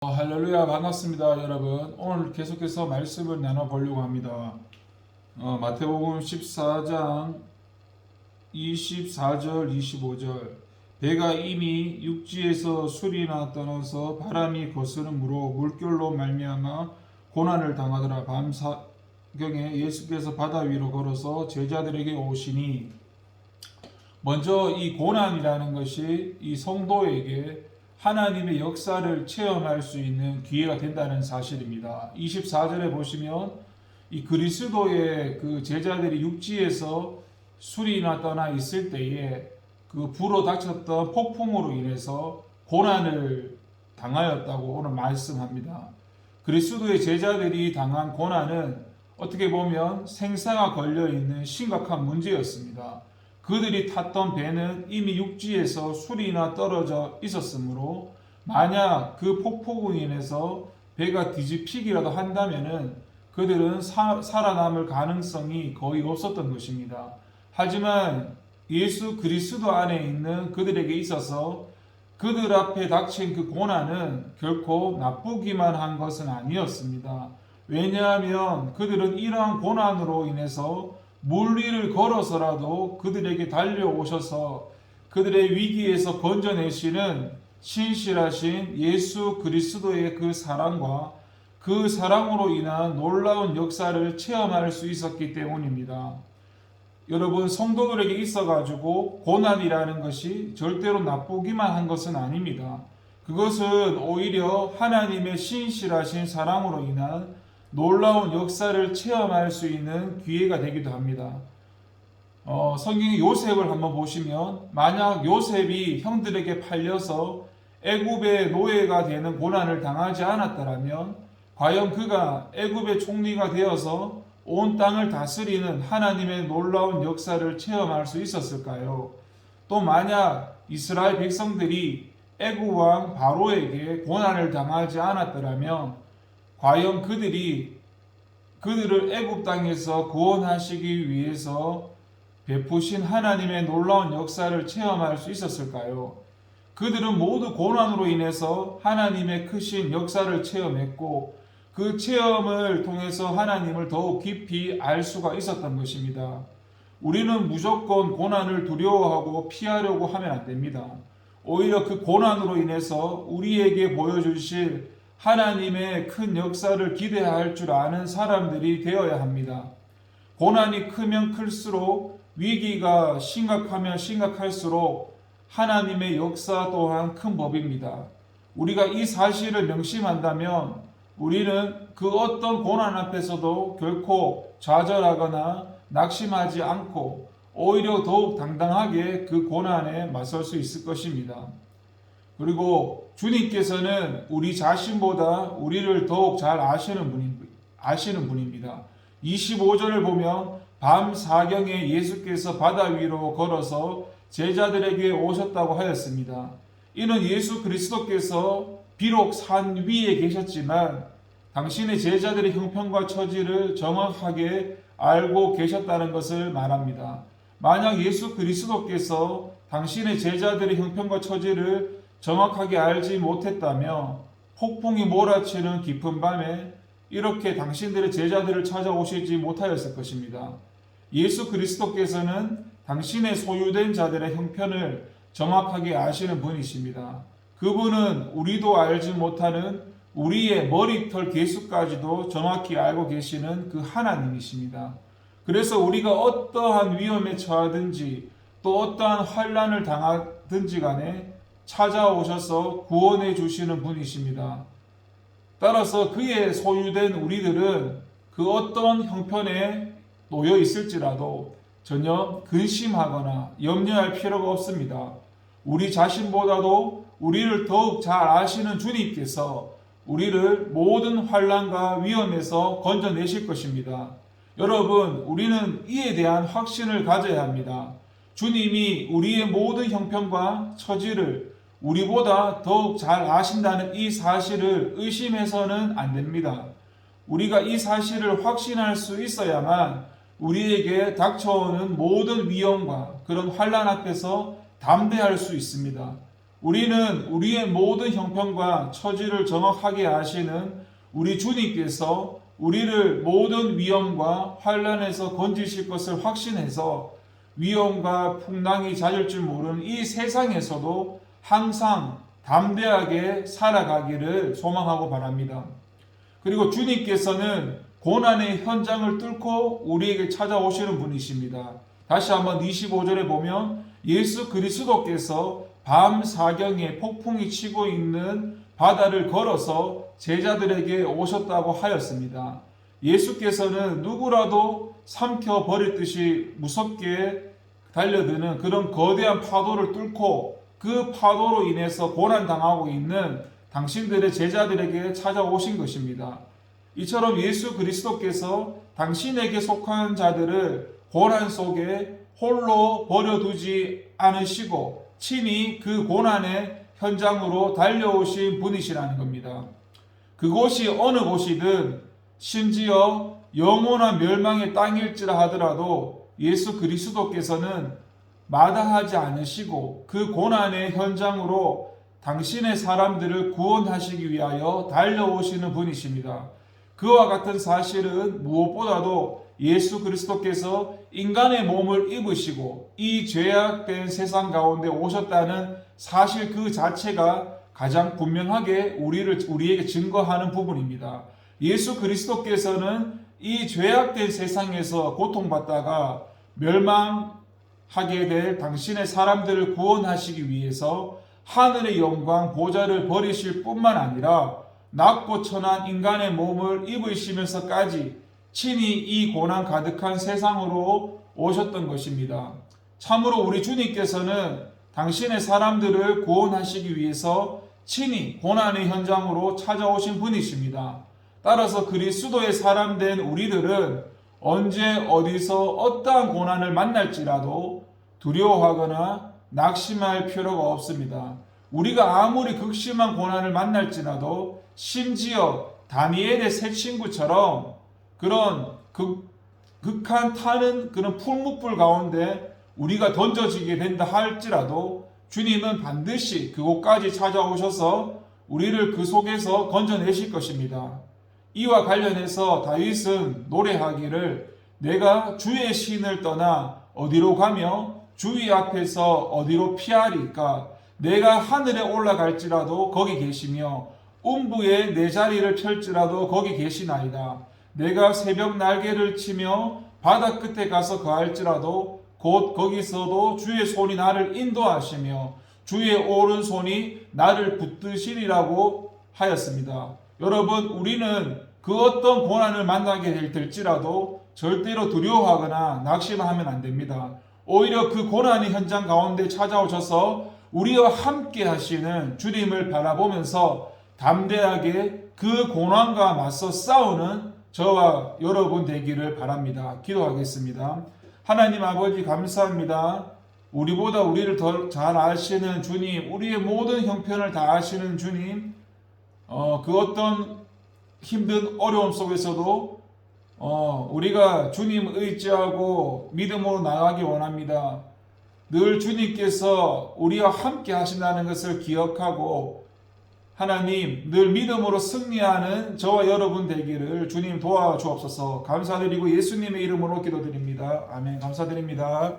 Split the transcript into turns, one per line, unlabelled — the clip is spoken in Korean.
할렐루야, 반갑습니다 여러분. 오늘 계속해서 말씀을 나눠보려고 합니다. 마태복음 14장 24절 25절. 배가 이미 육지에서 술이나 떠나서 바람이 거스름으로 물결로 말미암아 고난을 당하더라. 밤사경에 예수께서 바다 위로 걸어서 제자들에게 오시니, 먼저 이 고난이라는 것이 이 성도에게 하나님의 역사를 체험할 수 있는 기회가 된다는 사실입니다. 24절에 보시면 이 그리스도의 그 제자들이 육지에서 술이나 떠나 있을 때에 그 불어 닥쳤던 폭풍으로 인해서 고난을 당하였다고 오늘 말씀합니다. 그리스도의 제자들이 당한 고난은 어떻게 보면 생사가 걸려있는 심각한 문제였습니다. 그들이 탔던 배는 이미 육지에서 술이나 떨어져 있었으므로 만약 그 폭풍으로 인해서 배가 뒤집히기라도 한다면은 그들은 살아남을 가능성이 거의 없었던 것입니다. 하지만 예수 그리스도 안에 있는 그들에게 있어서 그들 앞에 닥친 그 고난은 결코 나쁘기만 한 것은 아니었습니다. 왜냐하면 그들은 이러한 고난으로 인해서 물 위를 걸어서라도 그들에게 달려오셔서 그들의 위기에서 건져내시는 신실하신 예수 그리스도의 그 사랑과 그 사랑으로 인한 놀라운 역사를 체험할 수 있었기 때문입니다. 여러분, 성도들에게 있어가지고 고난이라는 것이 절대로 나쁘기만 한 것은 아닙니다. 그것은 오히려 하나님의 신실하신 사랑으로 인한 놀라운 역사를 체험할 수 있는 기회가 되기도 합니다. 성경의 요셉을 한번 보시면, 만약 요셉이 형들에게 팔려서 애굽의 노예가 되는 고난을 당하지 않았더라면 과연 그가 애굽의 총리가 되어서 온 땅을 다스리는 하나님의 놀라운 역사를 체험할 수 있었을까요? 또 만약 이스라엘 백성들이 애굽 왕 바로에게 고난을 당하지 않았더라면 과연 그들을 애굽 땅에서 구원하시기 위해서 베푸신 하나님의 놀라운 역사를 체험할 수 있었을까요? 그들은 모두 고난으로 인해서 하나님의 크신 역사를 체험했고, 그 체험을 통해서 하나님을 더욱 깊이 알 수가 있었던 것입니다. 우리는 무조건 고난을 두려워하고 피하려고 하면 안 됩니다. 오히려 그 고난으로 인해서 우리에게 보여주실 하나님의 큰 역사를 기대할 줄 아는 사람들이 되어야 합니다. 고난이 크면 클수록, 위기가 심각하면 심각할수록 하나님의 역사 또한 큰 법입니다. 우리가 이 사실을 명심한다면 우리는 그 어떤 고난 앞에서도 결코 좌절하거나 낙심하지 않고 오히려 더욱 당당하게 그 고난에 맞설 수 있을 것입니다. 그리고 주님께서는 우리 자신보다 우리를 더욱 잘 아시는 분입니다. 25절을 보면 밤 사경에 예수께서 바다 위로 걸어서 제자들에게 오셨다고 하였습니다. 이는 예수 그리스도께서 비록 산 위에 계셨지만 당신의 제자들의 형편과 처지를 정확하게 알고 계셨다는 것을 말합니다. 만약 예수 그리스도께서 당신의 제자들의 형편과 처지를 정확하게 알지 못했다며 폭풍이 몰아치는 깊은 밤에 이렇게 당신들의 제자들을 찾아오시지 못하였을 것입니다. 예수 그리스도께서는 당신의 소유된 자들의 형편을 정확하게 아시는 분이십니다. 그분은 우리도 알지 못하는 우리의 머리털 개수까지도 정확히 알고 계시는 그 하나님이십니다. 그래서 우리가 어떠한 위험에 처하든지 또 어떠한 환난을 당하든지 간에 찾아오셔서 구원해 주시는 분이십니다. 따라서 그의 소유된 우리들은 그 어떤 형편에 놓여 있을지라도 전혀 근심하거나 염려할 필요가 없습니다. 우리 자신보다도 우리를 더욱 잘 아시는 주님께서 우리를 모든 환난과 위험에서 건져내실 것입니다. 여러분, 우리는 이에 대한 확신을 가져야 합니다. 주님이 우리의 모든 형편과 처지를 우리보다 더욱 잘 아신다는 이 사실을 의심해서는 안 됩니다. 우리가 이 사실을 확신할 수 있어야만 우리에게 닥쳐오는 모든 위험과 그런 환난 앞에서 담대할 수 있습니다. 우리는 우리의 모든 형편과 처지를 정확하게 아시는 우리 주님께서 우리를 모든 위험과 환난에서 건지실 것을 확신해서 위험과 풍랑이 잦을 줄 모르는 이 세상에서도 항상 담대하게 살아가기를 소망하고 바랍니다. 그리고 주님께서는 고난의 현장을 뚫고 우리에게 찾아오시는 분이십니다. 다시 한번 25절에 보면 예수 그리스도께서 밤 사경에 폭풍이 치고 있는 바다를 걸어서 제자들에게 오셨다고 하였습니다. 예수께서는 누구라도 삼켜 버릴 듯이 무섭게 달려드는 그런 거대한 파도를 뚫고 그 파도로 인해서 고난당하고 있는 당신들의 제자들에게 찾아오신 것입니다. 이처럼 예수 그리스도께서 당신에게 속한 자들을 고난 속에 홀로 버려두지 않으시고 친히 그 고난의 현장으로 달려오신 분이시라는 겁니다. 그곳이 어느 곳이든 심지어 영원한 멸망의 땅일지라 하더라도 예수 그리스도께서는 마다하지 않으시고 그 고난의 현장으로 당신의 사람들을 구원하시기 위하여 달려오시는 분이십니다. 그와 같은 사실은 무엇보다도 예수 그리스도께서 인간의 몸을 입으시고 이 죄악된 세상 가운데 오셨다는 사실 그 자체가 가장 분명하게 우리에게 증거하는 부분입니다. 예수 그리스도께서는 이 죄악된 세상에서 고통받다가 멸망하게 될 당신의 사람들을 구원하시기 위해서 하늘의 영광 보좌를 버리실 뿐만 아니라 낮고 천한 인간의 몸을 입으시면서까지 친히 이 고난 가득한 세상으로 오셨던 것입니다. 참으로 우리 주님께서는 당신의 사람들을 구원하시기 위해서 친히 고난의 현장으로 찾아오신 분이십니다. 따라서 그리스도의 사람 된 우리들은 언제 어디서 어떠한 고난을 만날지라도 두려워하거나 낙심할 필요가 없습니다. 우리가 아무리 극심한 고난을 만날지라도 심지어 다니엘의 세 친구처럼 그런 극한 타는 그런 풀무불 가운데 우리가 던져지게 된다 할지라도 주님은 반드시 그곳까지 찾아오셔서 우리를 그 속에서 건져내실 것입니다. 이와 관련해서 다윗은 노래하기를 내가 주의 신을 떠나 어디로 가며 주의 앞에서 어디로 피하리까? 내가 하늘에 올라갈지라도 거기 계시며 음부에 내 자리를 펼지라도 거기 계시나이다. 내가 새벽 날개를 치며 바다 끝에 가서 거할지라도 곧 거기서도 주의 손이 나를 인도하시며 주의 오른손이 나를 붙드시리라고 하였습니다. 여러분, 우리는 그 어떤 고난을 만나게 될지라도 절대로 두려워하거나 낙심하면 안 됩니다. 오히려 그 고난의 현장 가운데 찾아오셔서 우리와 함께 하시는 주님을 바라보면서 담대하게 그 고난과 맞서 싸우는 저와 여러분 되기를 바랍니다. 기도하겠습니다. 하나님 아버지 감사합니다. 우리보다 우리를 더 잘 아시는 주님, 우리의 모든 형편을 다 아시는 주님, 그 어떤 힘든 어려움 속에서도 우리가 주님 의지하고 믿음으로 나아가기 원합니다. 늘 주님께서 우리와 함께 하신다는 것을 기억하고 하나님 늘 믿음으로 승리하는 저와 여러분 되기를 주님 도와주옵소서. 감사드리고 예수님의 이름으로 기도드립니다. 아멘. 감사드립니다.